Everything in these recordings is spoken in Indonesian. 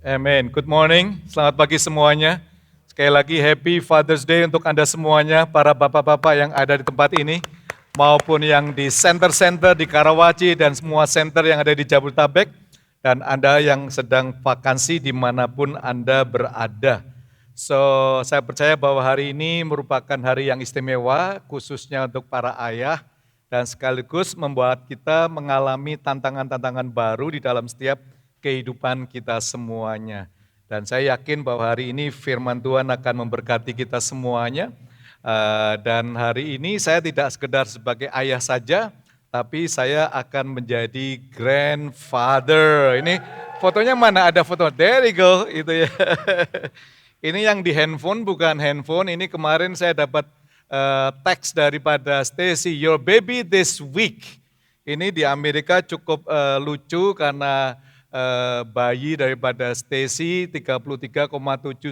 Amen. Good morning, selamat pagi semuanya. Sekali lagi Happy Father's Day untuk Anda semuanya, para bapak-bapak yang ada di tempat ini, maupun yang di center-center di Karawaci dan semua center yang ada di Jabodetabek, dan Anda yang sedang vakansi dimanapun Anda berada. So, saya percaya bahwa hari ini merupakan hari yang istimewa, khususnya untuk para ayah, dan sekaligus membuat kita mengalami tantangan-tantangan baru di dalam setiap kehidupan kita semuanya. Dan saya yakin bahwa hari ini firman Tuhan akan memberkati kita semuanya. Dan hari ini saya tidak sekedar sebagai ayah saja, tapi saya akan menjadi grandfather. Ini fotonya mana? Ada foto. There you go, itu ya. Ini yang di handphone, bukan handphone. Ini kemarin saya dapat teks daripada Stacy, your baby this week. Ini di Amerika cukup lucu karena bayi daripada Stacy 33,7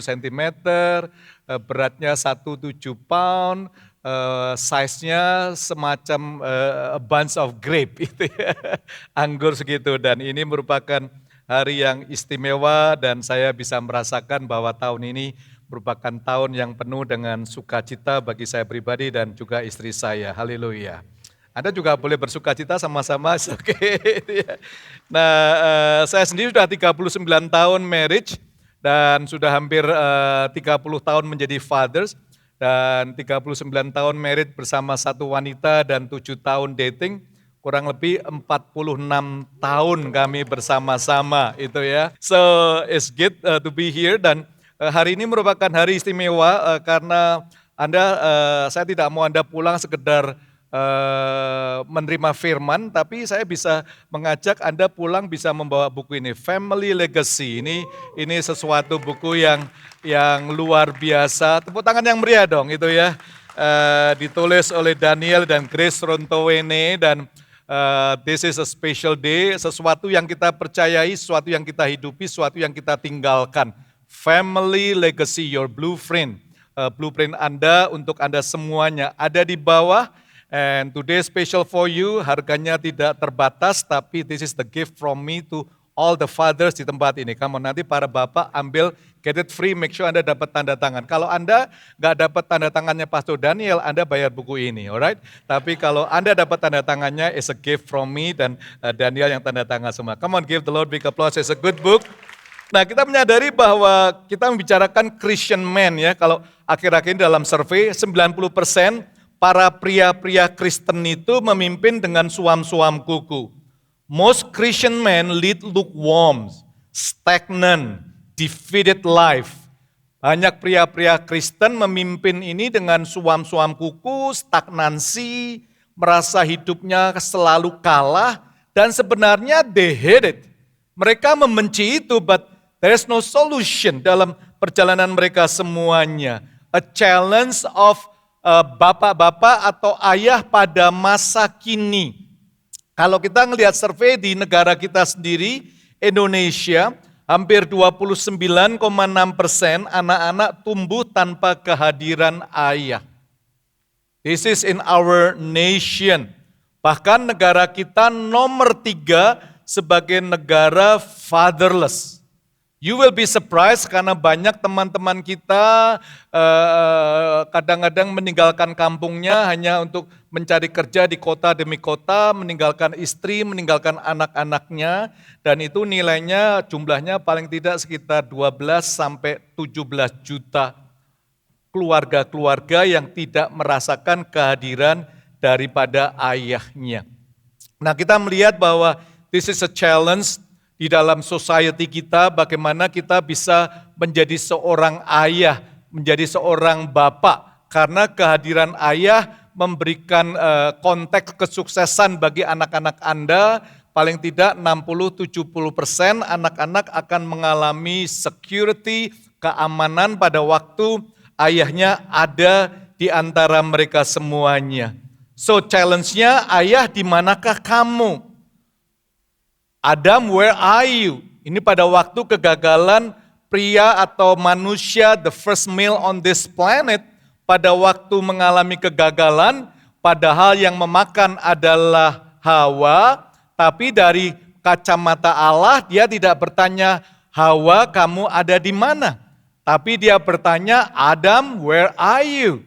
cm, beratnya 17 pound, size-nya semacam a bunch of grape, itu ya, anggur segitu. Dan ini merupakan hari yang istimewa dan saya bisa merasakan bahwa tahun ini merupakan tahun yang penuh dengan sukacita bagi saya pribadi dan juga istri saya. Haleluya. Anda juga boleh bersuka cita sama-sama, oke. Nah, saya sendiri sudah 39 tahun marriage dan sudah hampir 30 tahun menjadi fathers dan 39 tahun married bersama satu wanita dan 7 tahun dating, kurang lebih 46 tahun kami bersama-sama itu ya. So, it's good to be here dan hari ini merupakan hari istimewa karena saya tidak mau Anda pulang sekedar menerima firman, tapi saya bisa mengajak Anda pulang bisa membawa buku ini, Family Legacy. Ini sesuatu buku yang luar biasa. Tepuk tangan yang meriah dong itu ya. Ditulis oleh Daniel dan Grace Rontowene dan this is a special day, sesuatu yang kita percayai, sesuatu yang kita hidupi, sesuatu yang kita tinggalkan. Family Legacy, your blueprint. Blueprint Anda untuk Anda semuanya ada di bawah. And today special for you, harganya tidak terbatas, tapi this is the gift from me to all the fathers di tempat ini. Kamu nanti para bapak ambil, get it free, make sure Anda dapat tanda tangan. Kalau Anda nggak dapat tanda tangannya Pastor Daniel, Anda bayar buku ini, alright? Tapi kalau Anda dapat tanda tangannya, it's a gift from me dan Daniel yang tanda tangan semua. Come on, give the Lord big applause, it's a good book. Nah, kita menyadari bahwa kita membicarakan Christian man ya, kalau akhir-akhir ini dalam survei 90% para pria-pria Kristen itu memimpin dengan suam-suam kuku. Most Christian men lead lukewarm, stagnant, defeated life. Banyak pria-pria Kristen memimpin ini dengan suam-suam kuku, stagnansi, merasa hidupnya selalu kalah, dan sebenarnya they hate it. Mereka membenci itu, but there is no solution dalam perjalanan mereka semuanya. A challenge of bapak-bapak atau ayah pada masa kini. Kalau kita ngelihat survei di negara kita sendiri, Indonesia, hampir 29,6% anak-anak tumbuh tanpa kehadiran ayah. This is in our nation. Bahkan negara kita nomor 3 sebagai negara fatherless. You will be surprised karena banyak teman-teman kita kadang-kadang meninggalkan kampungnya hanya untuk mencari kerja di kota demi kota, meninggalkan istri, meninggalkan anak-anaknya, dan itu nilainya jumlahnya paling tidak sekitar 12 sampai 17 juta keluarga-keluarga yang tidak merasakan kehadiran daripada ayahnya. Nah, kita melihat bahwa this is a challenge di dalam society kita, bagaimana kita bisa menjadi seorang ayah, menjadi seorang bapak. Karena kehadiran ayah memberikan konteks kesuksesan bagi anak-anak Anda, paling tidak 60-70% anak-anak akan mengalami security, keamanan pada waktu ayahnya ada di antara mereka semuanya. So challenge-nya, ayah di manakah kamu? Adam, where are you? Ini pada waktu kegagalan pria atau manusia, the first male on this planet, pada waktu mengalami kegagalan, padahal yang memakan adalah Hawa, tapi dari kacamata Allah, dia tidak bertanya, Hawa, kamu ada di mana? Tapi dia bertanya, Adam, where are you?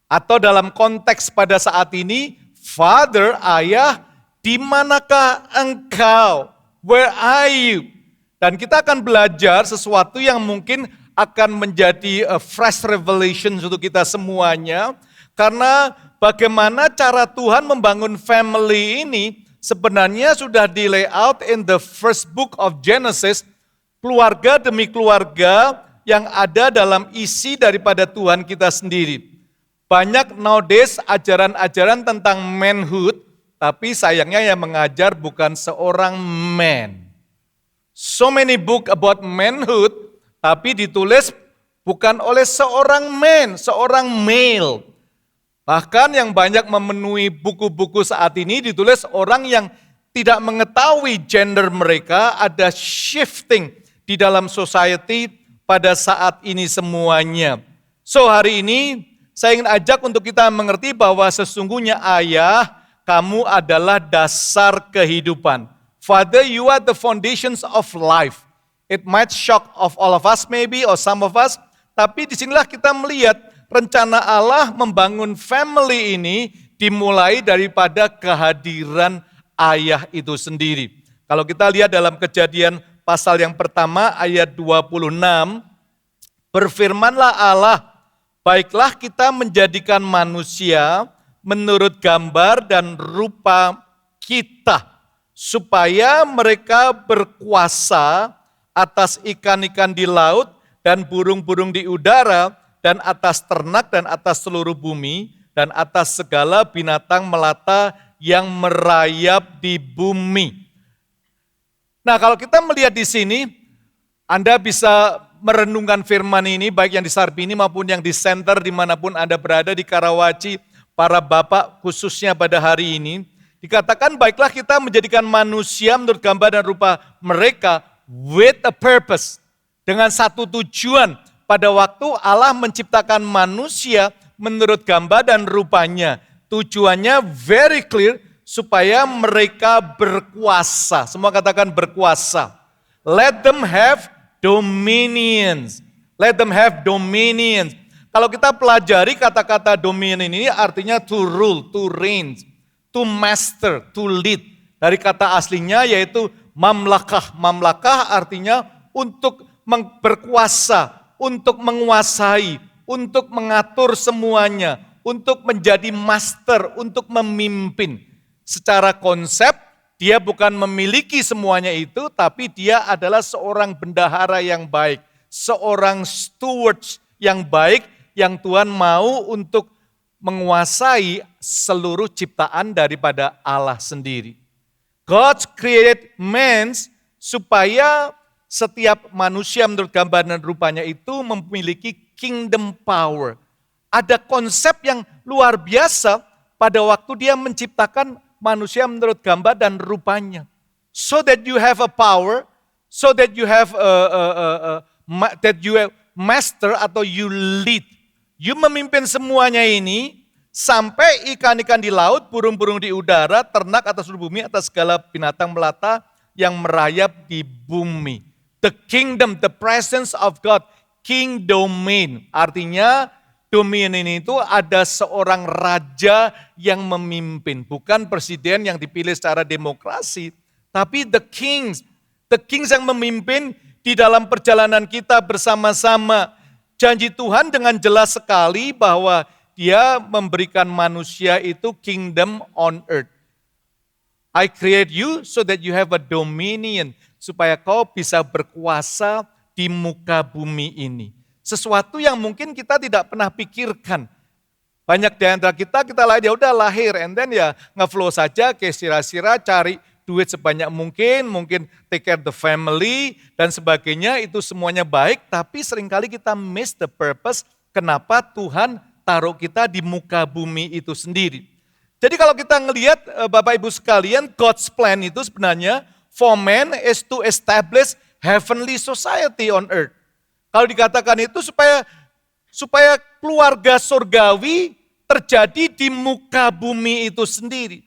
Atau dalam konteks pada saat ini, Father, ayah, di manakah engkau? Where are you? Dan kita akan belajar sesuatu yang mungkin akan menjadi a fresh revelation untuk kita semuanya. Karena bagaimana cara Tuhan membangun family ini sebenarnya sudah di layout in the first book of Genesis. Keluarga demi keluarga yang ada dalam isi daripada Tuhan kita sendiri. Banyak nowadays ajaran-ajaran tentang manhood, tapi sayangnya yang mengajar bukan seorang man. So many book about manhood, tapi ditulis bukan oleh seorang man, seorang male. Bahkan yang banyak memenuhi buku-buku saat ini ditulis orang yang tidak mengetahui gender mereka, ada shifting di dalam society pada saat ini semuanya. So hari ini saya ingin ajak untuk kita mengerti bahwa sesungguhnya ayah, kamu adalah dasar kehidupan. Father, you are the foundations of life. It might shock of all of us maybe, or some of us. Tapi disinilah kita melihat rencana Allah membangun family ini dimulai daripada kehadiran ayah itu sendiri. Kalau kita lihat dalam Kejadian pasal yang pertama ayat 26, berfirmanlah Allah, baiklah kita menjadikan manusia menurut gambar dan rupa kita, supaya mereka berkuasa atas ikan-ikan di laut dan burung-burung di udara, dan atas ternak dan atas seluruh bumi, dan atas segala binatang melata yang merayap di bumi. Nah, kalau kita melihat di sini, Anda bisa merenungkan firman ini, baik yang di Sarbini maupun yang di center dimanapun Anda berada di Karawaci, para bapak khususnya pada hari ini, dikatakan baiklah kita menjadikan manusia menurut gambar dan rupa mereka with a purpose, dengan satu tujuan. Pada waktu Allah menciptakan manusia menurut gambar dan rupanya, tujuannya very clear, supaya mereka berkuasa. Semua katakan berkuasa. Let them have dominions. Let them have dominions. Kalau kita pelajari kata-kata dominion ini artinya to rule, to reign, to master, to lead. Dari kata aslinya yaitu mamlakah. Mamlakah artinya untuk berkuasa, untuk menguasai, untuk mengatur semuanya, untuk menjadi master, untuk memimpin. Secara konsep, dia bukan memiliki semuanya itu, tapi dia adalah seorang bendahara yang baik, seorang steward yang baik, yang Tuhan mau untuk menguasai seluruh ciptaan daripada Allah sendiri. God created man supaya setiap manusia menurut gambar dan rupanya itu memiliki kingdom power. Ada konsep yang luar biasa pada waktu dia menciptakan manusia menurut gambar dan rupanya. So that you have a power, so that you have master atau you lead. You memimpin semuanya ini sampai ikan-ikan di laut, burung-burung di udara, ternak atas seluruh bumi, atas segala binatang melata yang merayap di bumi. The kingdom, the presence of God, king domain. Artinya dominion ini itu ada seorang raja yang memimpin. Bukan presiden yang dipilih secara demokrasi, tapi the kings yang memimpin di dalam perjalanan kita bersama-sama. Janji Tuhan dengan jelas sekali bahwa dia memberikan manusia itu kingdom on earth. I create you so that you have a dominion, supaya kau bisa berkuasa di muka bumi ini. Sesuatu yang mungkin kita tidak pernah pikirkan. Banyak di antara kita ya udah lahir, and then ya ngeflow saja, kayak sira-sira cari duit sebanyak mungkin take care the family, dan sebagainya, itu semuanya baik, tapi seringkali kita miss the purpose, kenapa Tuhan taruh kita di muka bumi itu sendiri. Jadi kalau kita ngelihat Bapak Ibu sekalian, God's plan itu sebenarnya for man is to establish heavenly society on earth. Kalau dikatakan itu supaya keluarga surgawi terjadi di muka bumi itu sendiri.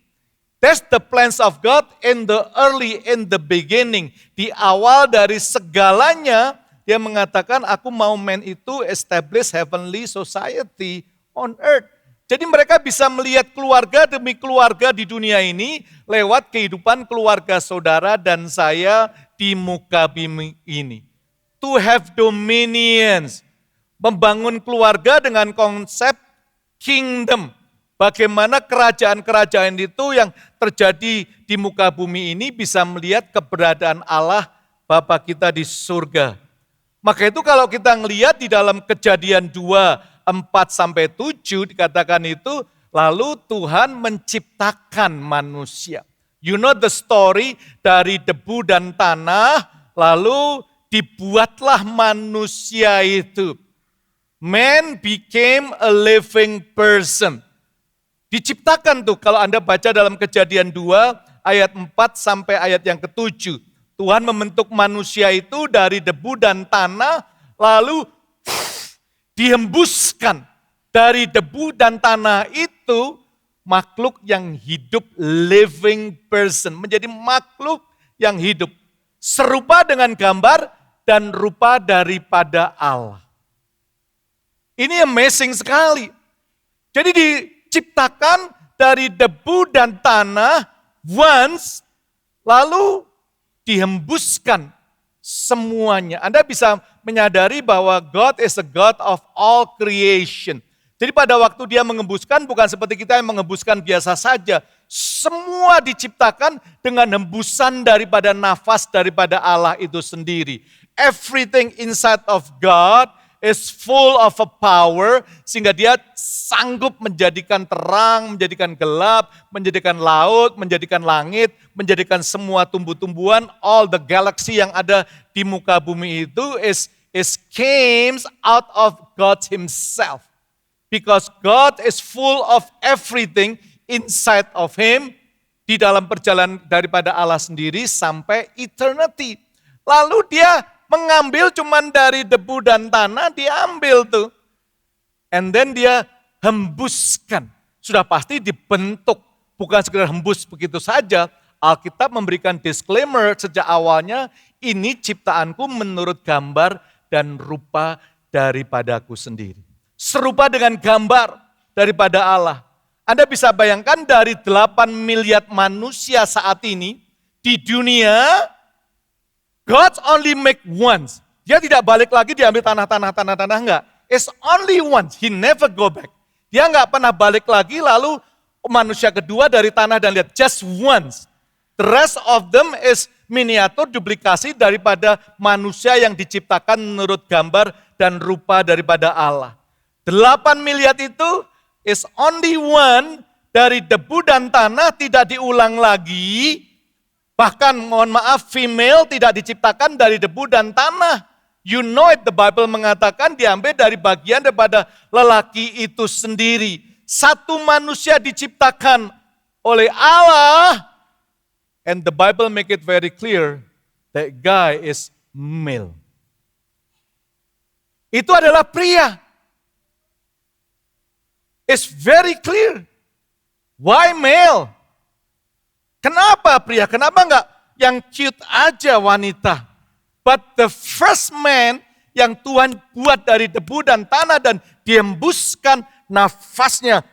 That's the plans of God in the beginning. Di awal dari segalanya, dia mengatakan, aku mau man itu establish heavenly society on earth. Jadi mereka bisa melihat keluarga demi keluarga di dunia ini lewat kehidupan keluarga saudara dan saya di muka bumi ini. To have dominions. Membangun keluarga dengan konsep kingdom. Bagaimana kerajaan-kerajaan itu yang terjadi di muka bumi ini bisa melihat keberadaan Allah Bapa kita di surga. Maka itu kalau kita ngelihat di dalam Kejadian 2:4-7 dikatakan itu, lalu Tuhan menciptakan manusia. You know the story, dari debu dan tanah, lalu dibuatlah manusia itu. Man became a living person. Diciptakan tuh, kalau Anda baca dalam Kejadian 2 ayat 4 sampai ayat yang ke-7. Tuhan membentuk manusia itu dari debu dan tanah, lalu dihembuskan dari debu dan tanah itu makhluk yang hidup, living person. Menjadi makhluk yang hidup. Serupa dengan gambar dan rupa daripada Allah. Ini amazing sekali. Jadi diciptakan dari debu dan tanah once, lalu dihembuskan semuanya. Anda bisa menyadari bahwa God is a God of all creation. Jadi pada waktu dia mengembuskan bukan seperti kita yang mengembuskan biasa saja. Semua diciptakan dengan hembusan daripada nafas daripada Allah itu sendiri. Everything inside of God is full of a power, sehingga dia sanggup menjadikan terang, menjadikan gelap, menjadikan laut, menjadikan langit, menjadikan semua tumbuh-tumbuhan, all the galaxy yang ada di muka bumi itu is came out of God himself. Because God is full of everything inside of him, di dalam perjalanan daripada Allah sendiri sampai eternity. Lalu dia mengambil cuman dari debu dan tanah, diambil tuh. And then dia hembuskan. Sudah pasti dibentuk. Bukan sekedar hembus begitu saja. Alkitab memberikan disclaimer sejak awalnya, ini ciptaanku menurut gambar dan rupa daripadaku sendiri. Serupa dengan gambar daripada Allah. Anda bisa bayangkan dari 8 miliar manusia saat ini di dunia, God only make once. Dia tidak balik lagi diambil tanah, enggak. It's only once, he never go back. Dia enggak pernah balik lagi lalu manusia kedua dari tanah dan lihat, just once. The rest of them is miniatur duplikasi daripada manusia yang diciptakan menurut gambar dan rupa daripada Allah. 8 miliar itu is only one, dari debu dan tanah tidak diulang lagi. Bahkan mohon maaf, female tidak diciptakan dari debu dan tanah. You know it, the Bible mengatakan diambil dari bagian daripada lelaki itu sendiri. Satu manusia diciptakan oleh Allah, and the Bible make it very clear that guy is male. Itu adalah pria. It's very clear. Why male? Kenapa pria? Kenapa enggak yang cute aja wanita? But the first man yang Tuhan buat dari debu dan tanah dan dihembuskan nafasnya,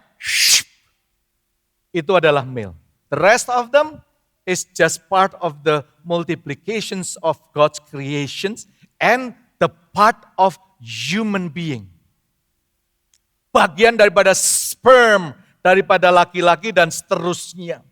itu adalah male. The rest of them is just part of the multiplications of God's creations and the part of human being. Bagian daripada sperm, daripada laki-laki dan seterusnya.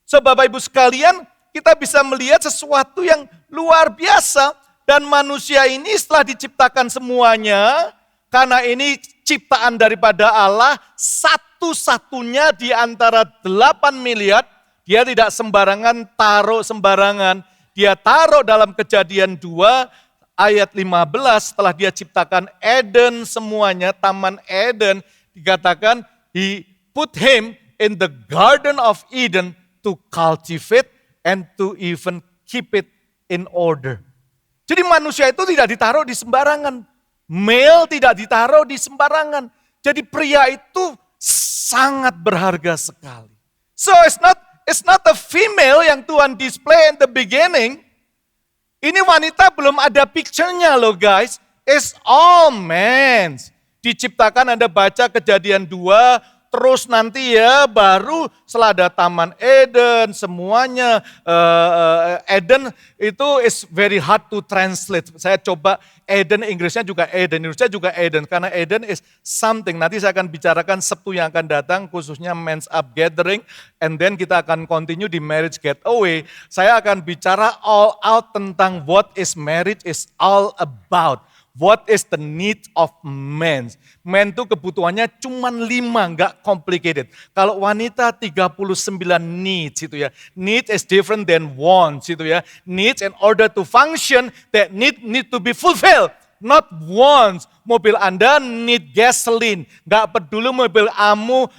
So Bapak Ibu sekalian, kita bisa melihat sesuatu yang luar biasa. Dan manusia ini setelah diciptakan semuanya, karena ini ciptaan daripada Allah, satu-satunya di antara 8 miliar, dia tidak sembarangan taruh sembarangan. Dia taruh dalam Kejadian 2 ayat 15, setelah dia ciptakan Eden semuanya, Taman Eden, dikatakan, he put him in the Garden of Eden, to cultivate and to even keep it in order. Jadi manusia itu tidak ditaruh di sembarangan. Male tidak ditaruh di sembarangan. Jadi pria itu sangat berharga sekali. So it's not it's not a female yang Tuhan display in the beginning. Ini wanita belum ada picture-nya loh guys. It's all men. Diciptakan Anda baca Kejadian 2, terus nanti ya baru setelah ada Taman Eden, semuanya Eden itu is very hard to translate. Saya coba Eden, Inggrisnya juga Eden, Indonesia juga Eden. Karena Eden is something, nanti saya akan bicarakan Sabtu yang akan datang, khususnya Men's Up Gathering. And then kita akan continue di Marriage Getaway. Saya akan bicara all out tentang what is marriage is all about. What is the need of men? Men itu kebutuhannya cuma 5, nggak complicated. Kalau wanita 39 needs itu ya. Need is different than wants itu ya. Needs in order to function, that need to be fulfilled. Not wants. Mobil Anda need gasoline. Nggak peduli mobil kamu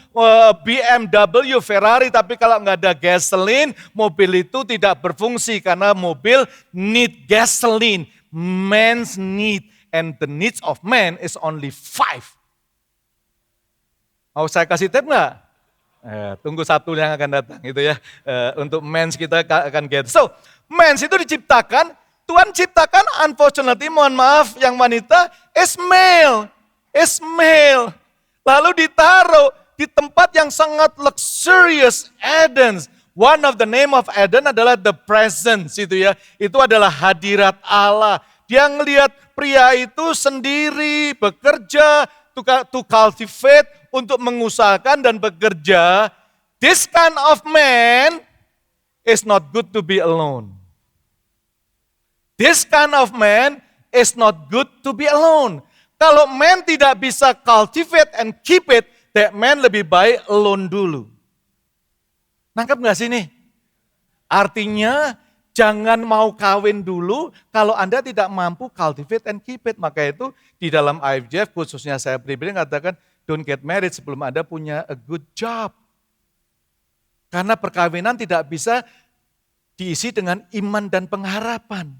BMW, Ferrari, tapi kalau nggak ada gasoline, mobil itu tidak berfungsi karena mobil need gasoline. Men's need. And the needs of man is only 5. Mau saya kasih tip nggak? Tunggu Sabtu yang akan datang itu ya. Untuk mens kita akan get. So, mens itu diciptakan, Tuhan ciptakan unfortunately, mohon maaf yang wanita, is male. Is male. Lalu ditaruh di tempat yang sangat luxurious, Eden. One of the name of Eden adalah the presence itu ya. Itu adalah hadirat Allah. Dia ngelihat pria itu sendiri bekerja, to cultivate, untuk mengusahakan dan bekerja. This kind of man is not good to be alone. This kind of man is not good to be alone. Kalau man tidak bisa cultivate and keep it, that man lebih baik alone dulu. Nangkep gak sih nih? Artinya, jangan mau kawin dulu kalau Anda tidak mampu cultivate and keep it. Maka itu di dalam IFJF khususnya saya pribadi katakan don't get married sebelum Anda punya a good job. Karena perkawinan tidak bisa diisi dengan iman dan pengharapan.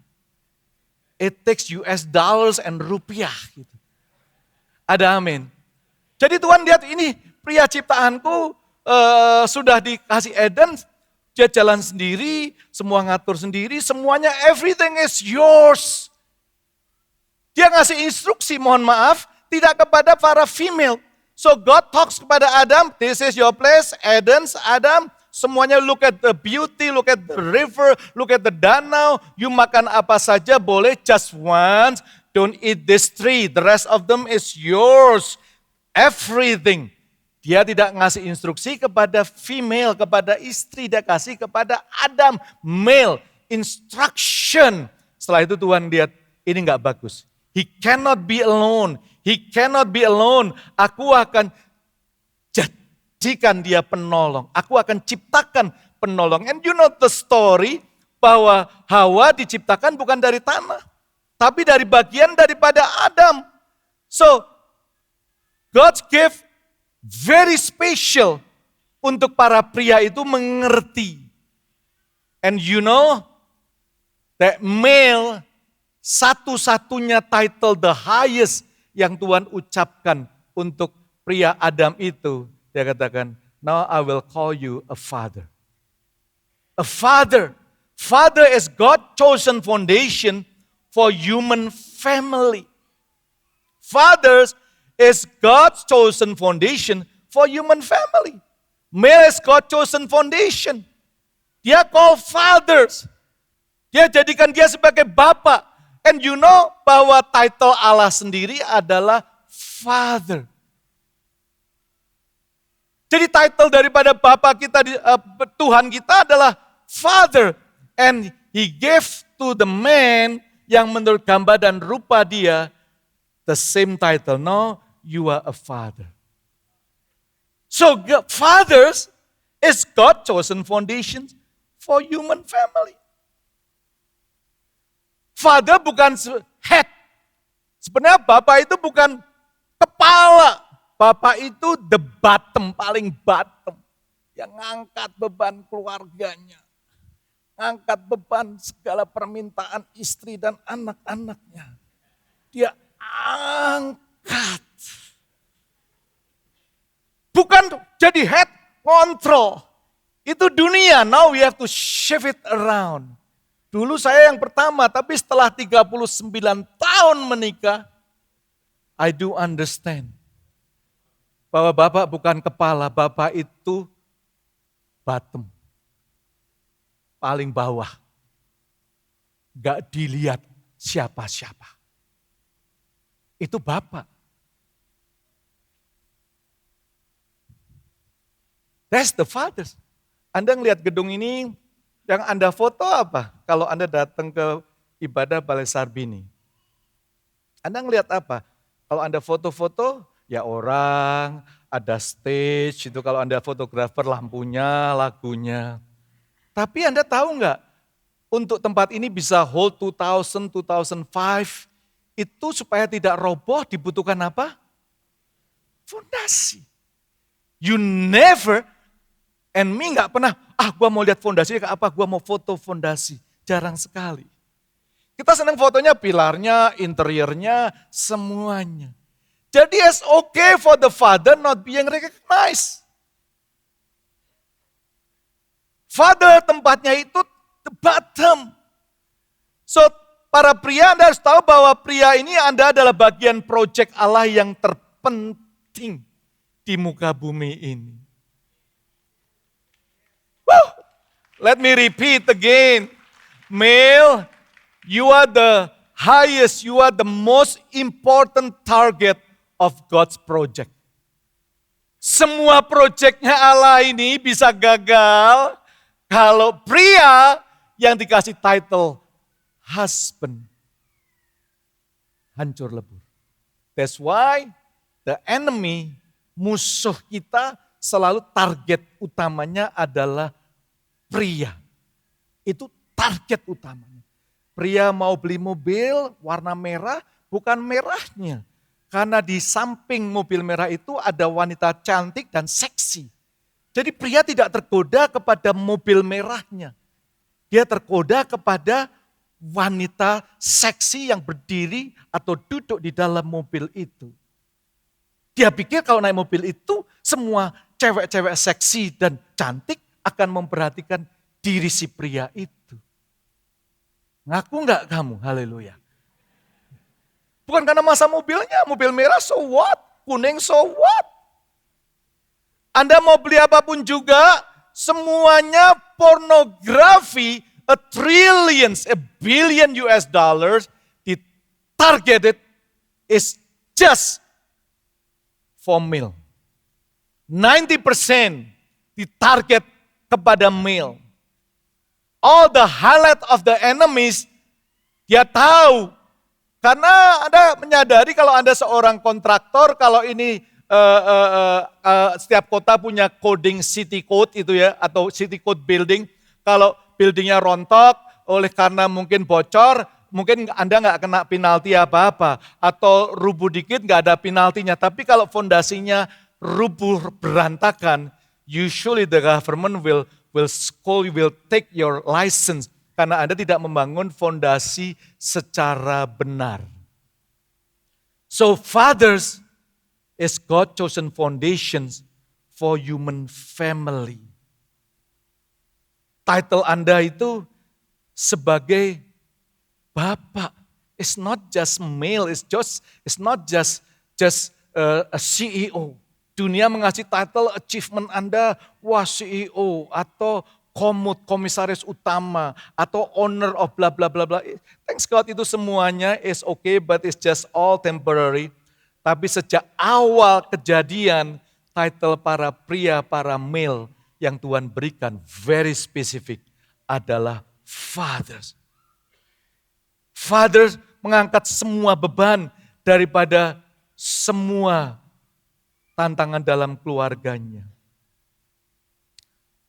It takes US dollars and rupiah. Gitu. Ada amin. Jadi Tuhan lihat ini pria ciptaanku sudah dikasih Eden. Dia jalan sendiri, semua ngatur sendiri, semuanya everything is yours. Dia ngasih instruksi, mohon maaf, tidak kepada para female. So God talks kepada Adam, this is your place, Eden's, Adam. Semuanya look at the beauty, look at the river, look at the danau. You makan apa saja boleh, just once. Don't eat this tree, the rest of them is yours. Everything. Dia tidak ngasih instruksi kepada female, kepada istri. Dia kasih kepada Adam, male, instruction. Setelah itu Tuhan lihat, ini enggak bagus. He cannot be alone. He cannot be alone. Aku akan jadikan dia penolong. Aku akan ciptakan penolong. And you know the story, bahwa Hawa diciptakan bukan dari tanah. Tapi dari bagian daripada Adam. So, God gave very special untuk para pria itu mengerti. And you know, that male satu-satunya title the highest yang Tuhan ucapkan untuk pria Adam itu. Dia katakan, now I will call you a father. A father. Father is God's chosen foundation for human family. Fathers is God's chosen foundation for human family. Male is God's chosen foundation. Dia call fathers. Dia jadikan dia sebagai bapak. And you know bahwa title Allah sendiri adalah father. Jadi title daripada bapak kita, Tuhan kita adalah father. And he gave to the man yang menurut gambar dan rupa dia the same title. No, you are a father. So fathers is God chosen foundation for human family. Father bukan head. Sebenarnya bapak itu bukan kepala. Bapak itu the bottom, paling bottom. Yang ngangkat beban keluarganya. Ngangkat beban segala permintaan istri dan anak-anaknya. Dia angkat. Bukan jadi head control. Itu dunia, now we have to shift it around. Dulu saya yang pertama, tapi setelah 39 tahun menikah, I do understand. Bahwa Bapak bukan kepala, Bapak itu bottom. Paling bawah. Gak dilihat siapa-siapa. Itu Bapak. That's the fathers. Anda ngelihat gedung ini, yang Anda foto apa? Kalau Anda datang ke ibadah Balai Sarbini. Anda ngelihat apa? Kalau Anda foto-foto, ya orang, ada stage, itu kalau Anda fotografer lampunya, lagunya. Tapi Anda tahu nggak, untuk tempat ini bisa hold 2000, 2005, itu supaya tidak roboh dibutuhkan apa? Fondasi. You never, and me nggak pernah, gua mau lihat fondasinya kayak apa, gua mau foto fondasi. Jarang sekali. Kita senang fotonya pilarnya, interiornya, semuanya. Jadi it's okay for the father not being recognized. Father tempatnya itu the bottom. So para pria Anda harus tahu bahwa pria ini Anda adalah bagian proyek Allah yang terpenting di muka bumi ini. Woo! Let me repeat again. Male, you are the highest, you are the most important target of God's project. Semua proyeknya Allah ini bisa gagal kalau pria yang dikasih title husband hancur lebur. That's why the enemy, musuh kita selalu target utamanya adalah pria. Itu target utamanya. Pria mau beli mobil warna merah, bukan merahnya. Karena di samping mobil merah itu ada wanita cantik dan seksi. Jadi pria tidak tergoda kepada mobil merahnya. Dia tergoda kepada wanita seksi yang berdiri atau duduk di dalam mobil itu. Dia pikir kalau naik mobil itu semua cewek-cewek seksi dan cantik akan memperhatikan diri si pria itu. Ngaku enggak kamu? Haleluya. Bukan karena masa mobilnya, mobil merah so what? Kuning so what? Anda mau beli apapun juga, semuanya pornografi, a billion US dollars, ditargeted is just for male. 90% ditarget kepada male. All the highlight of the enemies, dia tahu. Karena Anda menyadari kalau Anda seorang kontraktor, kalau ini setiap kota punya coding city code itu ya, atau city code building. Kalau buildingnya rontok, oleh karena mungkin bocor, mungkin Anda nggak kena penalti apa-apa. Atau rubuh dikit nggak ada penaltinya. Tapi kalau fondasinya rubuh berantakan, usually the government will take your license. Karena Anda tidak membangun fondasi secara benar. So fathers is God chosen foundations for human family. Title Anda itu sebagai bapak. It's not just male, it's not just a CEO. Dunia mengasih title achievement Anda, wah CEO atau komisaris utama atau owner of bla bla bla bla. Thanks God itu semuanya is okay, but it's just all temporary. Tapi sejak awal kejadian, title para pria, para male yang Tuhan berikan very specific adalah fathers. Fathers mengangkat semua beban daripada semua tantangan dalam keluarganya.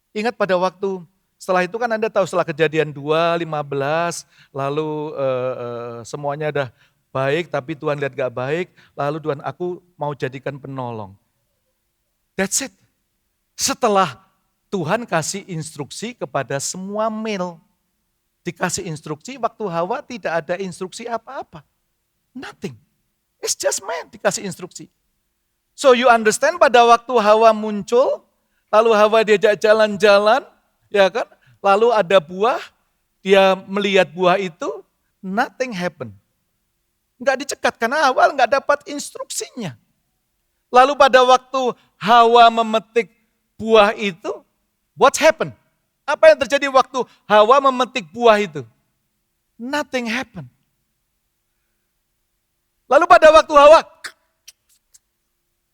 Ingat pada waktu, setelah itu kan Anda tahu setelah kejadian 2:15, lalu semuanya udah baik, tapi Tuhan lihat gak baik, lalu Tuhan aku mau jadikan penolong. That's it. Setelah Tuhan kasih instruksi kepada semua male, dikasih instruksi, waktu Hawa tidak ada instruksi apa-apa. Nothing. It's just man dikasih instruksi. So you understand pada waktu Hawa muncul, Lalu Hawa diajak jalan-jalan, ya kan? Lalu ada buah, dia melihat buah itu, nothing happen. Enggak dicekat karena Hawa enggak dapat instruksinya. Lalu pada waktu Hawa memetik buah itu, what happened? Apa yang terjadi waktu Hawa memetik buah itu? Nothing happened. Lalu pada waktu Hawa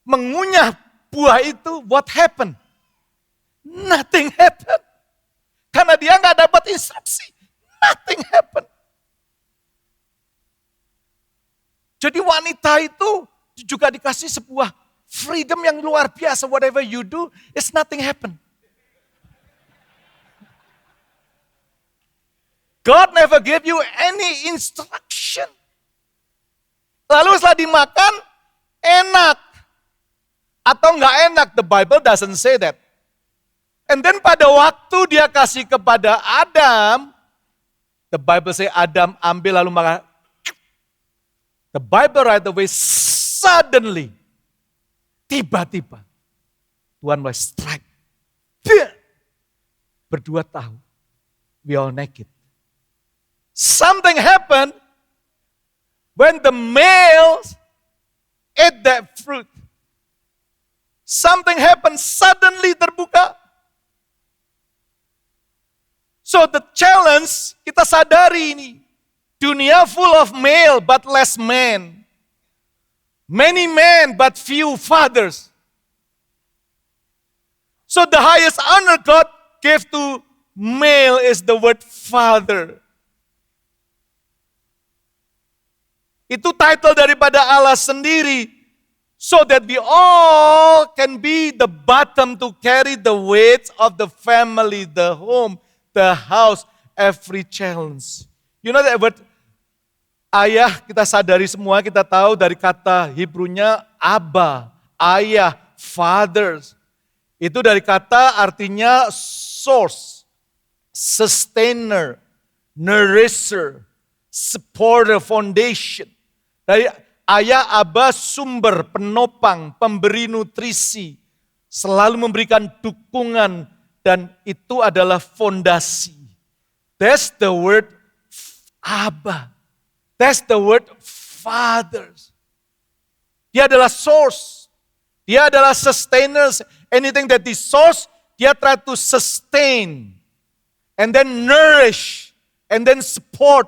mengunyah buah itu, what happened? Nothing happened. Karena dia nggak dapat instruksi. Nothing happened. Jadi wanita itu juga dikasih sebuah freedom yang luar biasa. Whatever you do, it's nothing happen. God never gave you any instruction. Lalu setelah dimakan, enak. Atau nggak enak, the Bible doesn't say that. And then pada waktu dia kasih kepada Adam, the Bible say Adam ambil lalu makan. The Bible right away, suddenly, tiba-tiba, Tuhan mulai strike. Berdua tahu, we all naked. Something happened when the males ate that fruit. Something happened, suddenly terbuka. So the challenge, kita sadari ini. Dunia full of male but less men. Many men but few fathers. So the highest honor God gave to male is the word father. Itu title daripada Allah sendiri. So that we all can be the bottom to carry the weight of the family, the home, the house, every challenge. You know that word ayah, kita sadari semua, kita tahu dari kata Hebrunya Abba, ayah, fathers. Itu dari kata artinya source, sustainer, nourisher, supporter, foundation. Dari ayah, Abba, sumber, penopang, pemberi nutrisi, selalu memberikan dukungan, dan itu adalah fondasi. That's the word Abba. That's the word fathers. Dia adalah source. Dia adalah sustainers. Anything that is source, dia try to sustain. And then nourish. And then support.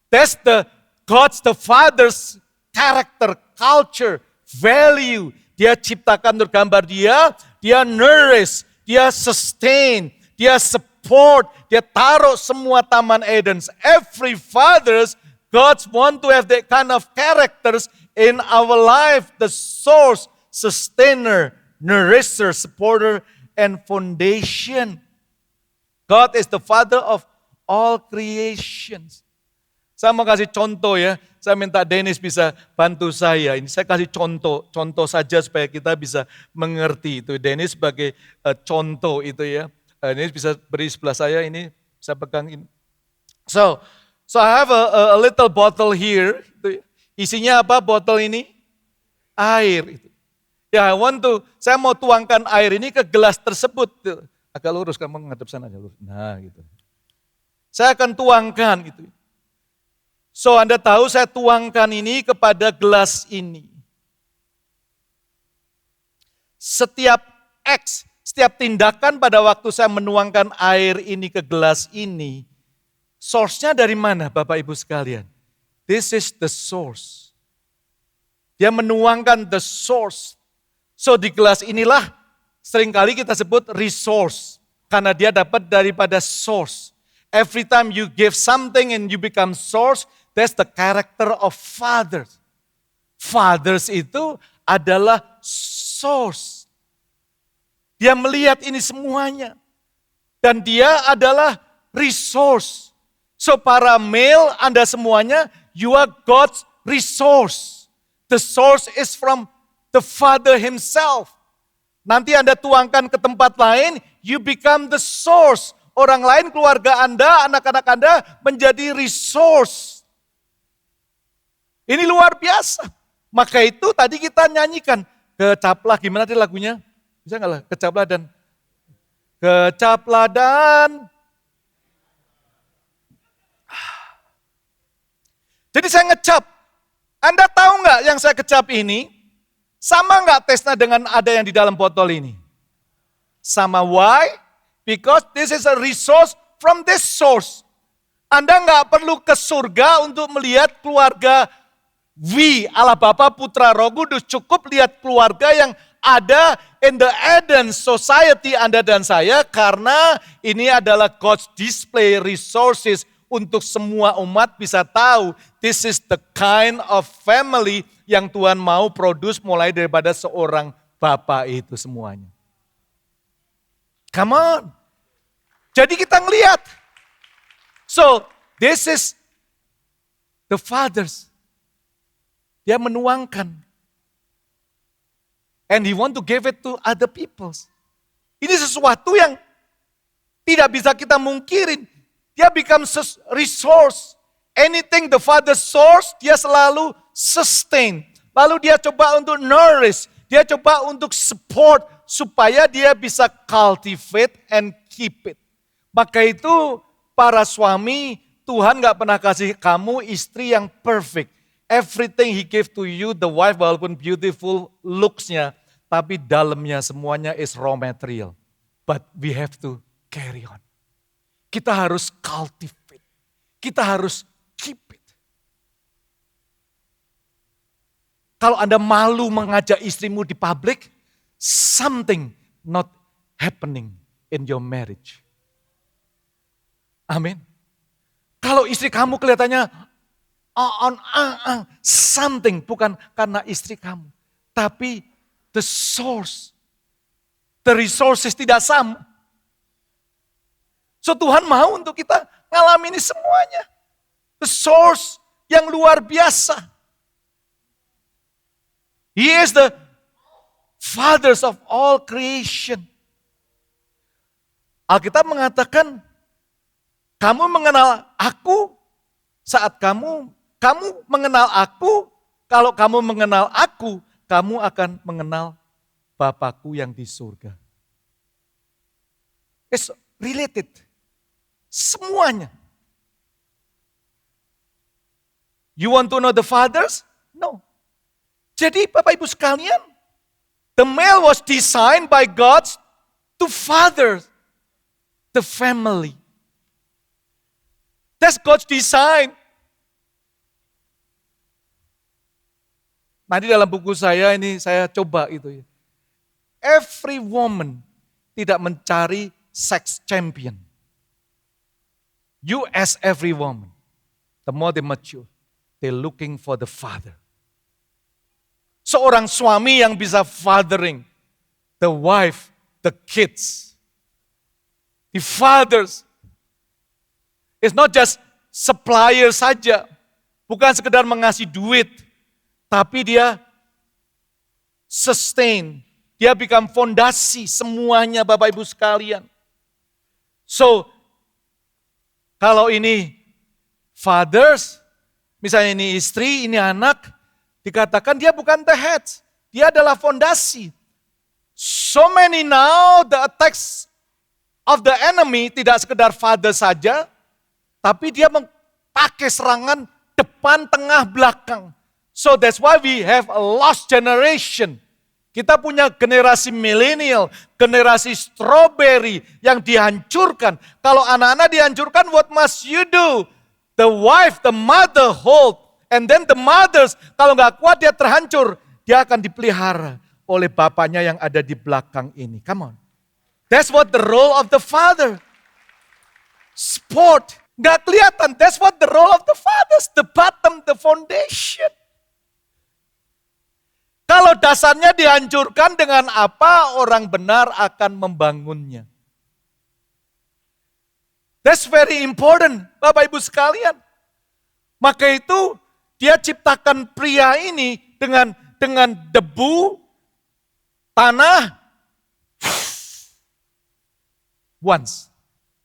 That's the God's, the Father's character, culture, value. Dia ciptakan bergambar dia nourish. Dia sustain, dia support, dia taruh semua Taman Eden. Every fathers, God want to have that kind of characters in our life. The source, sustainer, nourisher, supporter, and foundation. God is the father of all creations. Saya mau kasih contoh ya, saya minta Dennis bisa bantu saya. Ini saya kasih contoh saja supaya kita bisa mengerti itu. Dennis sebagai contoh itu ya. Dennis bisa beri sebelah saya ini, saya pegang ini. So I have a little bottle here. Isinya apa botol ini? Air. Ya, saya mau tuangkan air ini ke gelas tersebut. Agak lurus, kamu ngadep sana aja. Nah gitu. Saya akan tuangkan gitu. So Anda tahu saya tuangkan ini kepada gelas ini. Setiap tindakan pada waktu saya menuangkan air ini ke gelas ini, source-nya dari mana Bapak Ibu sekalian? This is the source. Dia menuangkan the source. So di gelas inilah seringkali kita sebut resource. Karena dia dapat daripada source. Every time you give something and you become source, that's the character of fathers. Fathers itu adalah source. Dia melihat ini semuanya. Dan dia adalah resource. So para male, Anda semuanya, you are God's resource. The source is from the Father himself. Nanti Anda tuangkan ke tempat lain, you become the source. Orang lain, keluarga Anda, anak-anak Anda menjadi resource. Ini luar biasa. Maka itu tadi kita nyanyikan. Kecaplah, gimana tadi lagunya? Bisa nggak lah? Kecaplah dan Kecaplah dan... Jadi saya ngecap. Anda tahu nggak yang saya kecap ini? Sama nggak tesnya dengan ada yang di dalam botol ini? Sama. Why? Because this is a resource from this source. Anda nggak perlu ke surga untuk melihat keluarga Allah Bapa, Putra, Roh Kudus. Cukup lihat keluarga yang ada in the Eden Society Anda dan saya, karena ini adalah God's display resources untuk semua umat bisa tahu this is the kind of family yang Tuhan mau produce mulai daripada seorang Bapa itu semuanya. Come on. Jadi kita ngelihat. So, this is the fathers. Dia menuangkan. And he want to give it to other peoples. Ini sesuatu yang tidak bisa kita mungkirin. Dia becomes resource. Anything the father source, dia selalu sustain. Lalu dia coba untuk nourish. Dia coba untuk support supaya dia bisa cultivate and keep it. Maka itu para suami, Tuhan gak pernah kasih kamu istri yang perfect. Everything he gave to you, the wife walaupun beautiful looks-nya, tapi dalamnya semuanya is raw material. But we have to carry on. Kita harus cultivate. Kita harus keep it. Kalau Anda malu mengajak istrimu di publik, something not happening in your marriage. Amin. Kalau istri kamu kelihatannya something bukan karena istri kamu. Tapi the source, the resources tidak sama. So Tuhan mau untuk kita ngalami ini semuanya. The source yang luar biasa. He is the fathers of all creation. Alkitab mengatakan, kamu mengenal aku saat kamu mengenal aku, kalau kamu mengenal aku, kamu akan mengenal Bapakku yang di surga. It's related. Semuanya. You want to know the fathers? No. Jadi Bapak Ibu sekalian, the male was designed by God to father the family. That's God's design. Nanti dalam buku saya ini saya coba itu ya. Every woman tidak mencari sex champion. You as every woman, the more they mature, they're looking for the father. Seorang suami yang bisa fathering the wife, the kids. The fathers is not just supplier saja, bukan sekedar mengasih duit, tapi dia sustain, dia become fondasi semuanya Bapak Ibu sekalian. So, kalau ini fathers, misalnya ini istri, ini anak, dikatakan dia bukan the head, dia adalah fondasi. So many now the attacks of the enemy tidak sekedar father saja, tapi dia pakai serangan depan, tengah, belakang. So that's why we have a lost generation. Kita punya generasi milenial, generasi strawberry yang dihancurkan. Kalau anak-anak dihancurkan, what must you do? The wife, the mother hold. And then the mothers, kalau nggak kuat dia terhancur. Dia akan dipelihara oleh bapaknya yang ada di belakang ini. Come on. That's what the role of the father. Sport. Nggak kelihatan. That's what the role of the fathers. The bottom, the foundation. Kalau dasarnya dihancurkan, dengan apa orang benar akan membangunnya? That's very important, Bapak Ibu sekalian. Maka itu dia ciptakan pria ini dengan debu, tanah, once,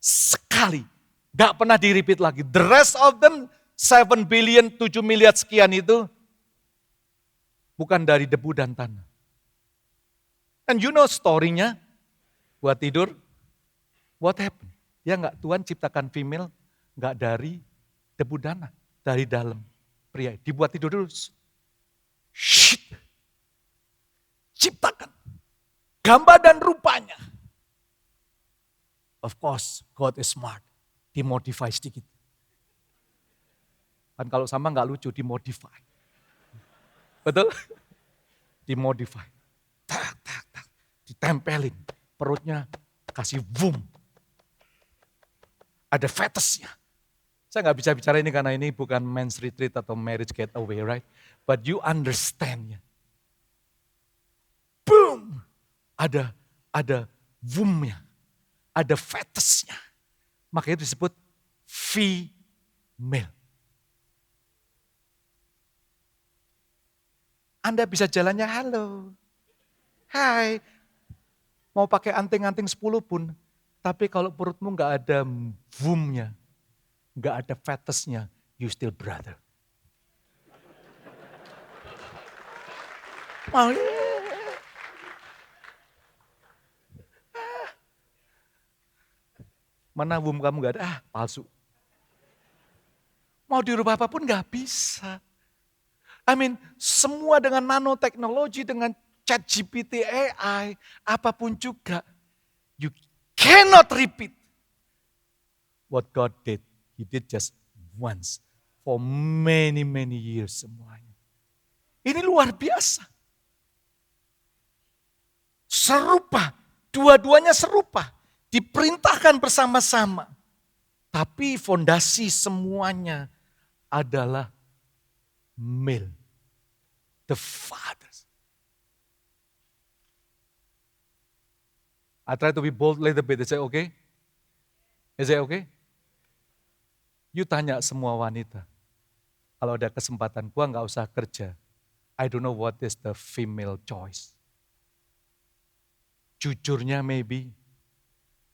sekali, gak pernah di-repeat lagi. The rest of them, 7 billion, 7 miliar sekian itu, bukan dari debu dan tanah. And you know story-nya, buat tidur, What happened? Ya enggak, Tuhan ciptakan female enggak dari debu dana, dari dalam pria. Dibuat tidur dulu. Shit. Ciptakan gambar dan rupanya. Of course, God is smart. Dimodify sedikit. Kan kalau sama enggak lucu, dimodify. Betul? Dimodify. Tak, tak, tak. Ditempelin. Perutnya kasih boom. Ada fetishnya. Saya nggak bisa bicara ini karena ini bukan men's retreat atau marriage getaway, right? But you understand ya. Boom! Ada boomnya. Ada fetishnya. Makanya itu disebut female. Anda bisa jalannya halo. Hai. Mau pakai anting-anting 10 pun. Tapi kalau perutmu nggak ada boomnya, nggak ada fetishnya, you still brother. Mana boom kamu nggak ada? Palsu. Mau dirubah apapun nggak bisa. Semua dengan nanoteknologi, dengan ChatGPT AI, apapun juga, you cannot repeat what God did. He did just once for many years semuanya. Ini luar biasa. Serupa, dua-duanya serupa, diperintahkan bersama-sama. Tapi fondasi semuanya adalah male, the fathers. I try to be bold a little bit. Is it okay? Is it okay? You tanya semua wanita. Kalau ada kesempatan, gua nggak usah kerja. I don't know what is the female choice. Jujurnya maybe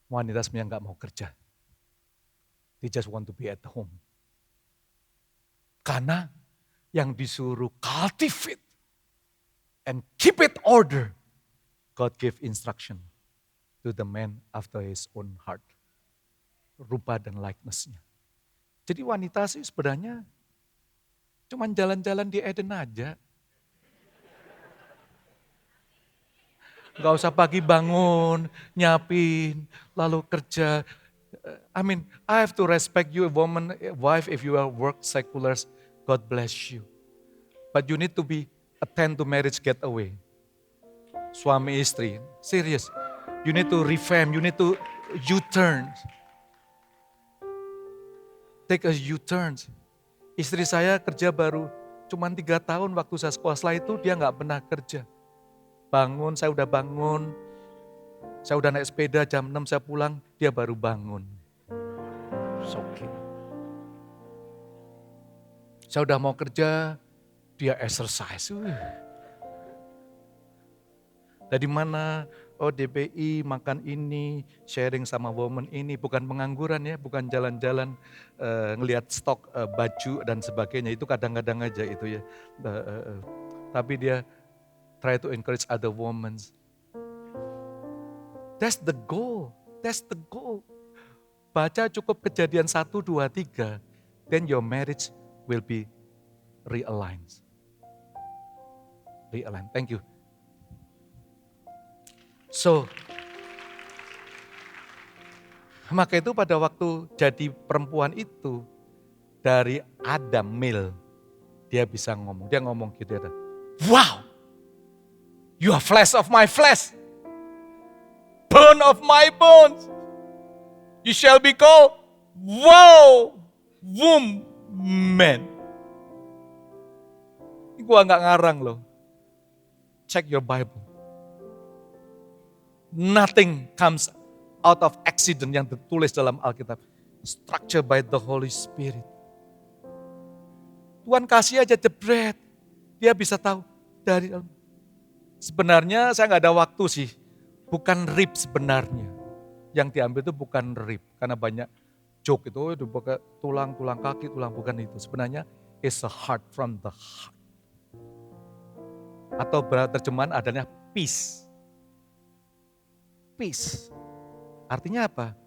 wanita sebenarnya nggak mau kerja. They just want to be at home. Karena yang disuruh cultivate and keep it order, God gave instruction to the man after his own heart. Rupa dan likeness-nya. Jadi wanita sih sebenarnya cuma jalan-jalan di Eden aja. Gak usah pagi bangun, nyapin, lalu kerja. I have to respect you, a woman, a wife, if you are work seculars, God bless you. But you need to be attend to marriage getaway. Suami istri, serious. You need to reframe, you need to U-turn. Take a U-turn. Istri saya kerja baru cuma 3 tahun waktu saya sekolah, setelah itu dia gak pernah kerja. Bangun, saya udah bangun, saya udah naik sepeda jam 6 saya pulang, dia baru bangun. It's okay. Saya udah mau kerja, dia exercise. Dari mana? Oh DPI, makan ini, sharing sama woman ini, bukan pengangguran ya, bukan jalan-jalan ngelihat stok baju dan sebagainya, itu kadang-kadang aja itu ya. Tapi dia try to encourage other women. That's the goal. That's the goal. Baca cukup Kejadian 1, 2, 3. Then your marriage will be realigned. Realigned. Thank you. So, maka itu pada waktu jadi perempuan itu, dari Adam male, dia bisa ngomong. Dia ngomong gitu ya. Wow! You are flesh of my flesh. Bone of my bones. You shall be called, wow, woman. Ini gua gak ngarang loh. Check your Bible. Nothing comes out of accident yang ditulis dalam Alkitab. Structured by the Holy Spirit. Tuhan kasih aja jebret. Dia bisa tahu dari dalam. Sebenarnya saya nggak ada waktu sih, bukan rib sebenarnya. Yang diambil itu bukan rib, karena banyak joke itu pakai tulang kaki, tulang, bukan itu. Sebenarnya is a heart, from the heart. Atau terjemahan adanya peace. Peace. Artinya apa?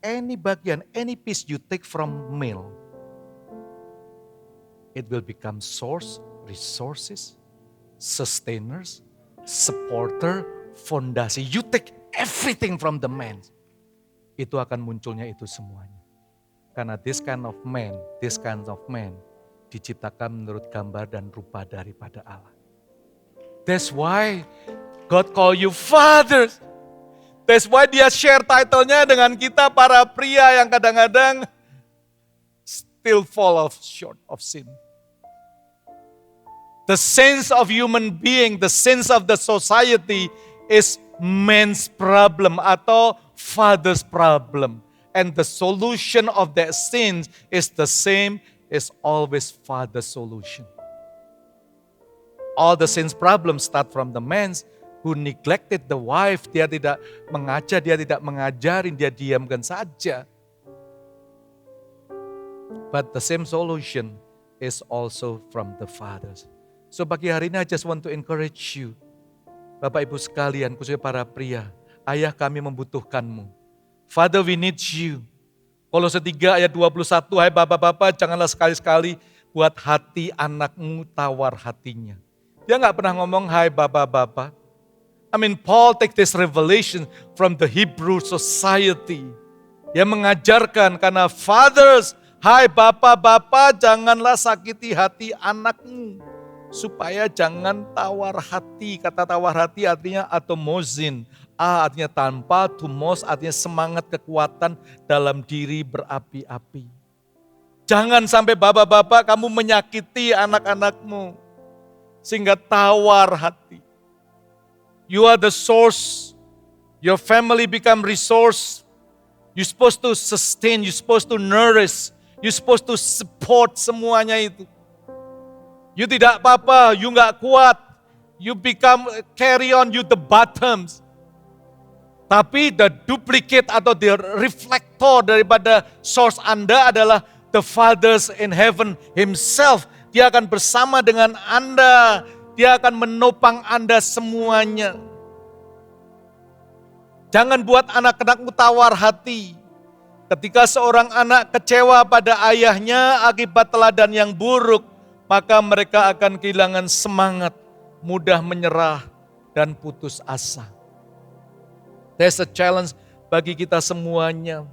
any bagian, any piece you take from male, it will become source, resources, sustainers, supporter, fondasi. You take everything from the man. Itu akan munculnya itu semuanya. Karena this kind of man diciptakan menurut gambar dan rupa daripada Allah. That's why God call you fathers. That's why dia share title-nya dengan kita para pria yang kadang-kadang still fall short of sin. The sins of human being, the sins of the society is man's problem atau father's problem. And the solution of that sins is the same, is always father's solution. All the sins problems start from the man who neglected the wife. Dia tidak mengajar, dia tidak mengajarin, dia diamkan saja. But the same solution is also from the fathers. So pagi hari ini I just want to encourage you. Bapak Ibu sekalian, khususnya para pria, ayah kami membutuhkanmu. Father, we need you. Kolose 3 ayat 21, hai bapak-bapak, janganlah sekali-sekali buat hati anakmu tawar hatinya. Dia gak pernah ngomong, hai bapak-bapak. Paul take this revelation from the Hebrew society. Dia mengajarkan karena fathers, hai bapak-bapak, janganlah sakiti hati anakmu. Supaya jangan tawar hati. Kata tawar hati artinya atomozin. Artinya tanpa, tumos artinya semangat kekuatan dalam diri berapi-api. Jangan sampai bapak-bapak kamu menyakiti anak-anakmu. Sehingga tawar hati. You are the source. Your family become resource. You're supposed to sustain, you're supposed to nourish. You're supposed to support semuanya itu. You tidak apa-apa, you gak kuat. You become, carry on, you the bottoms. Tapi the duplicate atau the reflektor daripada source Anda adalah the fathers in heaven himself. Dia akan bersama dengan Anda. Dia akan menopang Anda semuanya. Jangan buat anak-anakmu tawar hati. Ketika seorang anak kecewa pada ayahnya akibat teladan yang buruk, maka mereka akan kehilangan semangat, mudah menyerah, dan putus asa. There's a challenge bagi kita semuanya.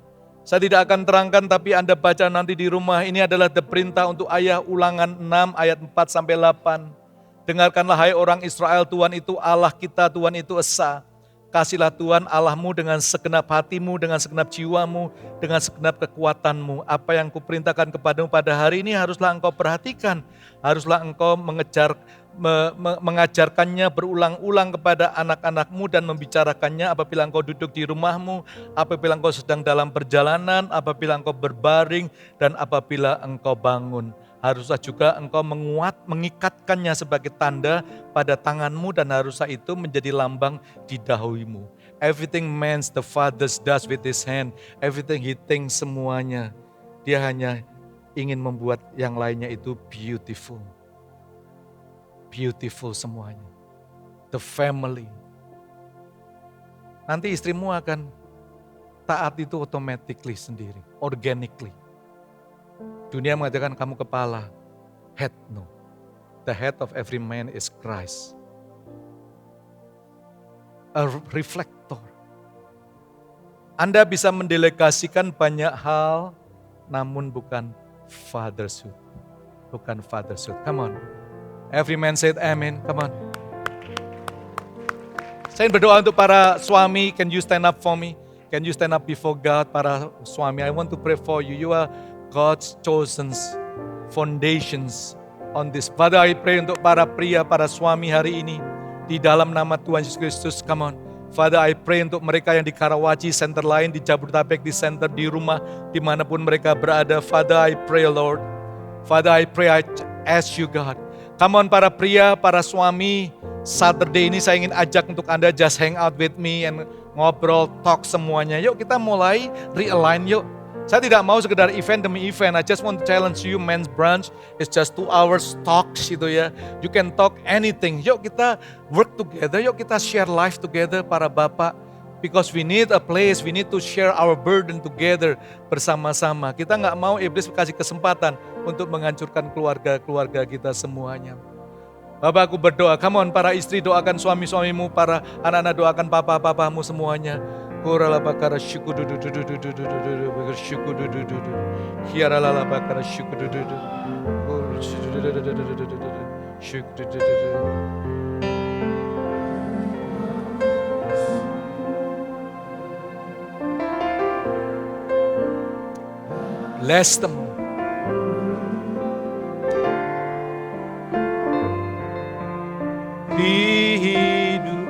Saya tidak akan terangkan, tapi Anda baca nanti di rumah. Ini adalah the perintah untuk ayah, Ulangan 6 ayat 4-8. Dengarkanlah hai orang Israel, Tuhan itu Allah kita, Tuhan itu esa. Kasihlah Tuhan Allahmu dengan segenap hatimu, dengan segenap jiwamu, dengan segenap kekuatanmu. Apa yang kuperintahkan kepadamu pada hari ini haruslah engkau perhatikan. Haruslah engkau mengajarkannya berulang-ulang kepada anak-anakmu dan membicarakannya apabila engkau duduk di rumahmu, apabila engkau sedang dalam perjalanan, apabila engkau berbaring, dan apabila engkau bangun. Haruslah juga engkau mengikatkannya sebagai tanda pada tanganmu dan haruslah itu menjadi lambang di dahimu. Everything man the father does with his hand, everything he thinks semuanya. Dia hanya ingin membuat yang lainnya itu beautiful. Beautiful semuanya. The family. Nanti istrimu akan taat itu automatically sendiri, organically. Dunia mengatakan kamu kepala, head no. The head of every man is Christ. A reflector. Anda bisa mendelegasikan banyak hal, namun bukan fatherhood. Bukan fatherhood. Come on. Every man said amen. Come on. Saya berdoa untuk para suami. Can you stand up for me? Can you stand up before God? Para suami, I want to pray for you. You are God's chosen foundations on this. Father, I pray untuk para pria, para suami hari ini. Di dalam nama Tuhan Yesus Kristus, come on. Father, I pray untuk mereka yang di Karawaci, center lain, di Jabodetabek, di center, di rumah, dimanapun mereka berada. Father, I pray, Lord. Father, I pray, I ask you, God. Come on para pria, para suami. Saturday ini saya ingin ajak untuk Anda just hang out with me and ngobrol, talk semuanya. Yuk kita mulai realign yuk. Saya tidak mau sekedar event demi event. I just want to challenge you, men's brunch is just 2 hours talks gitu ya. You can talk anything. Yuk kita work together, yuk kita share life together para bapak. Because we need a place, we need to share our burden together bersama-sama. Kita nggak mau iblis kasih kesempatan untuk menghancurkan keluarga-keluarga kita semuanya. Bapak, aku berdoa, come on, para istri doakan suami-suamimu, para anak-anak doakan papa-papamu semuanya. Kurala bakara syukudududududududududu, syukududududu, hiarala bakara syukudududu, syukududududu. Bless them. Hidup.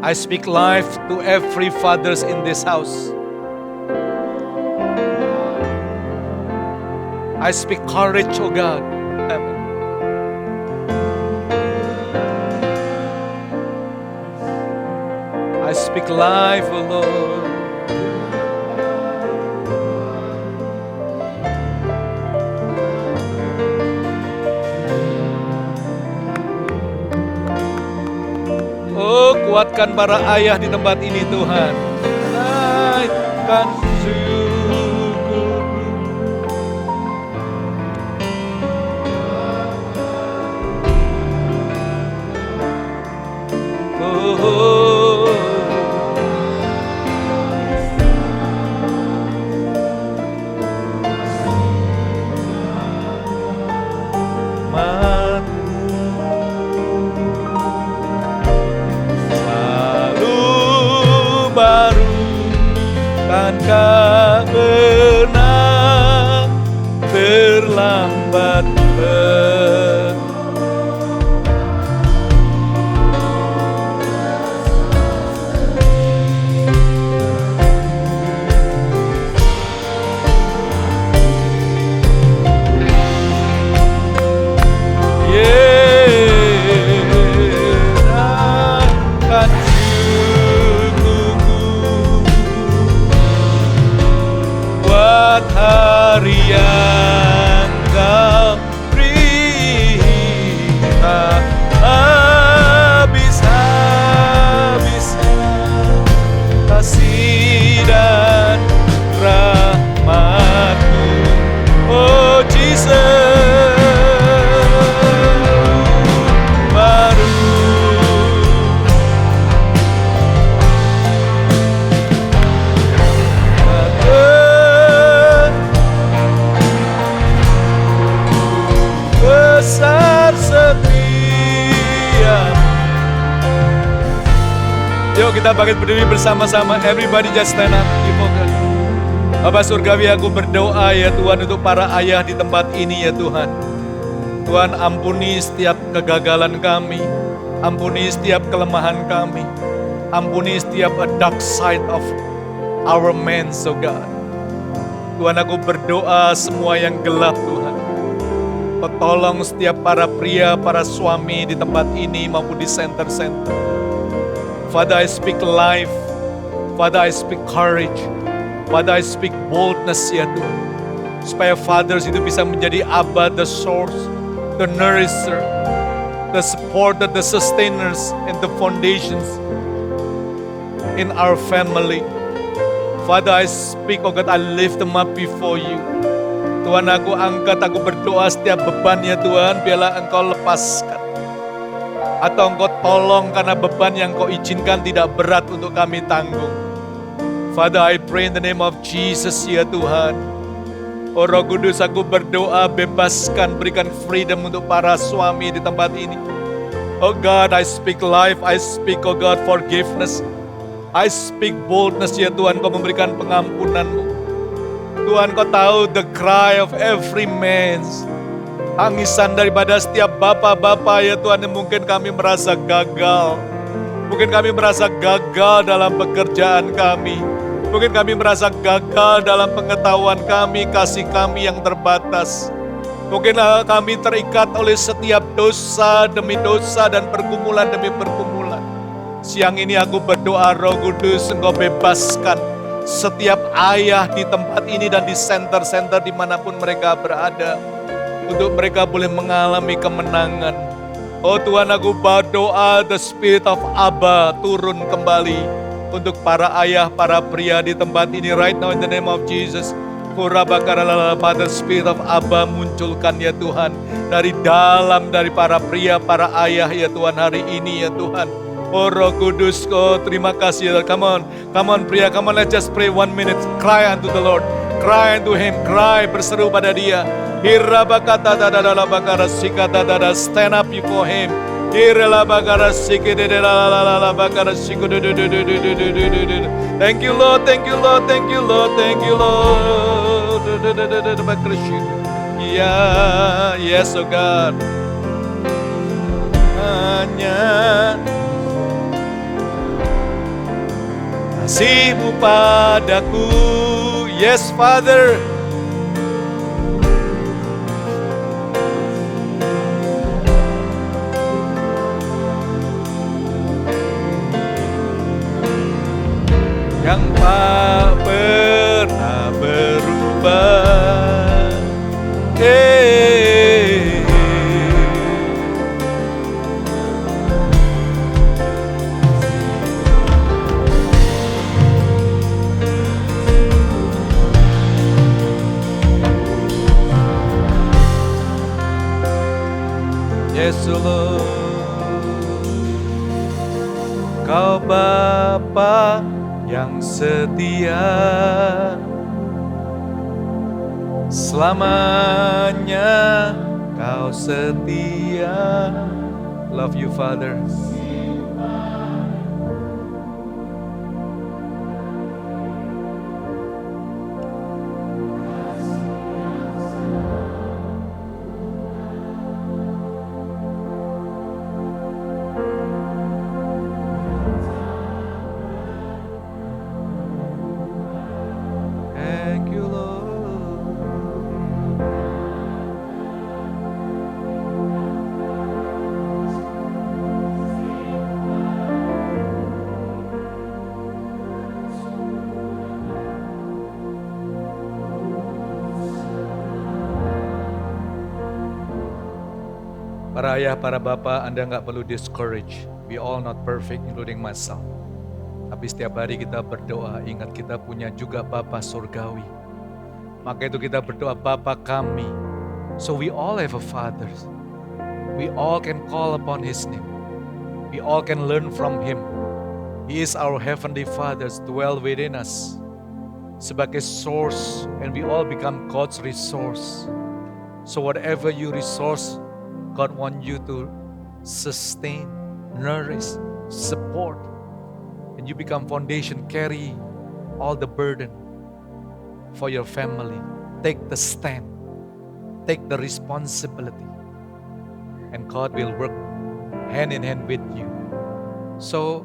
I speak life to every fathers in this house. I speak courage, oh God. Amen. I speak life, oh Lord. Oh, kuatkan para ayah di tempat ini, Tuhan. Naikkan syukur. Oh, Kau pernah terlambat hari yang Kau beri, tak habis-habis kasih dan rahmat-Mu, oh Jesus. Yuk kita bangkit berdiri bersama-sama. Everybody just stand up. Bapa Surgawi, aku berdoa ya Tuhan untuk para ayah di tempat ini ya Tuhan. Tuhan, ampuni setiap kegagalan kami. Ampuni setiap kelemahan kami. Ampuni setiap dark side of our men, so God. Tuhan, aku berdoa semua yang gelap Tuhan. Tolong setiap para pria, para suami di tempat ini maupun di center-center. Father, I speak life. Father, I speak courage. Father, I speak boldness ya Tuhan. Supaya fathers itu bisa menjadi Abba, the source, the nourisher, the supporter, the sustainers, and the foundations in our family. Father, I speak, oh God, I lift them up before you. Tuhan, aku angkat, aku berdoa setiap beban ya Tuhan, biarlah Engkau lepaskan. Atau Engkau tolong karena beban yang Kau izinkan tidak berat untuk kami tanggung. Father, I pray in the name of Jesus ya Tuhan. Oh Roh Kudus, aku berdoa bebaskan, berikan freedom untuk para suami di tempat ini. Oh God, I speak life, I speak, oh God, forgiveness. I speak boldness ya Tuhan, Kau memberikan pengampunan-Mu. Tuhan, Kau tahu the cry of every man. Tangisan daripada setiap bapak-bapak ya Tuhan, yang mungkin kami merasa gagal. Mungkin kami merasa gagal dalam pekerjaan kami. Mungkin kami merasa gagal dalam pengetahuan kami, kasih kami yang terbatas. Mungkin kami terikat oleh setiap dosa demi dosa dan pergumulan demi pergumulan. Siang ini aku berdoa Roh Kudus, Engkau bebaskan setiap ayah di tempat ini dan di center-center dimanapun mereka berada. Untuk mereka boleh mengalami kemenangan. Oh Tuhan, aku berdoa the spirit of Abba turun kembali. untuk para ayah, para pria di tempat ini right now in the name of Jesus. Father, Spirit of Abba munculkan ya Tuhan dari dalam, dari para pria, para ayah ya Tuhan hari ini ya Tuhan. Oh Roh Kudus, oh terima kasih ya. Come on pria, come on, let's just pray 1 minute. Cry unto the Lord, cry unto Him, cry, berseru pada Dia. Stand up before Him. Thank you Lord, thank you Lord, thank you Lord, thank you Lord. Yeah, yes oh God. Hanya kasih-Mu padaku, yes Father. Yang tak pernah berubah. Yes Lord, Kau Bapa yang setia, selamanya Kau setia. Love you Father. Para ayah, para bapak, Anda nggak perlu discourage. We all not perfect, including myself. Tapi setiap hari kita berdoa, ingat kita punya juga Bapa Surgawi. Maka itu kita berdoa, Bapa kami. So we all have a Father. We all can call upon His name. We all can learn from Him. He is our Heavenly Father, dwell within us. Sebagai source, and we all become God's resource. So whatever you resource, God wants you to sustain, nourish, support. And you become foundation, carry all the burden for your family. Take the stand. Take the responsibility. And God will work hand in hand with you. So,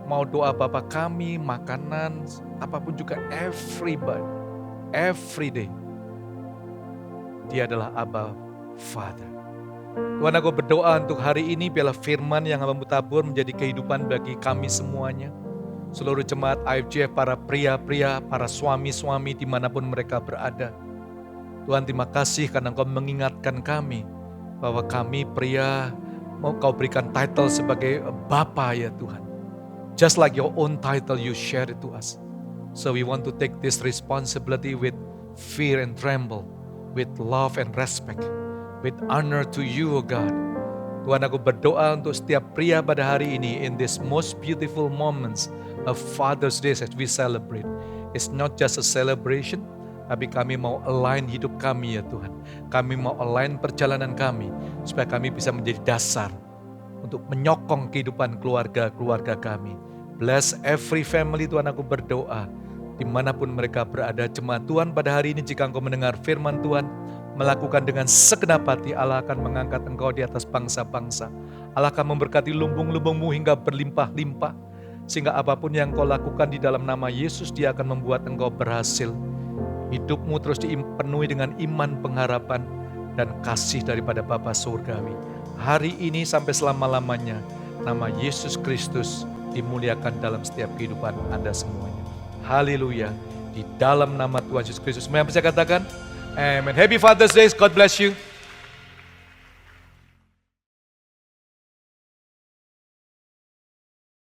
mau doa Bapa kami, makanan, apapun juga, everybody, every day. Dia adalah Abba Father. Tuhan, aku berdoa untuk hari ini biarlah firman yang Hamba-Mu tabur menjadi kehidupan bagi kami semuanya. Seluruh jemaat IFJF, para pria-pria, para suami-suami dimanapun mereka berada. Tuhan, terima kasih karena Engkau mengingatkan kami bahwa kami pria mau Kau berikan title sebagai Bapa ya Tuhan. Just like your own title you share it to us. So we want to take this responsibility with fear and tremble, with love and respect, with honor to you, O God. Tuhan, aku berdoa untuk setiap pria pada hari ini in this most beautiful moments of Father's Day as we celebrate. It's not just a celebration, tapi kami mau align hidup kami ya Tuhan. Kami mau align perjalanan kami supaya kami bisa menjadi dasar untuk menyokong kehidupan keluarga-keluarga kami. Bless every family Tuhan, aku berdoa dimanapun mereka berada. Jemaat Tuhan pada hari ini jika Engkau mendengar firman Tuhan, melakukan dengan segenap hati, Allah akan mengangkat engkau di atas bangsa-bangsa. Allah akan memberkati lumbung-lumbungmu hingga berlimpah-limpah. Sehingga apapun yang kau lakukan di dalam nama Yesus, Dia akan membuat engkau berhasil. Hidupmu terus dipenuhi dengan iman, pengharapan, dan kasih daripada Bapa Surgawi. Hari ini sampai selama-lamanya, nama Yesus Kristus dimuliakan dalam setiap kehidupan Anda semuanya. Haleluya. Di dalam nama Tuhan Yesus Kristus. Semua yang bisa katakan, Amen. Happy Father's Day. God bless you.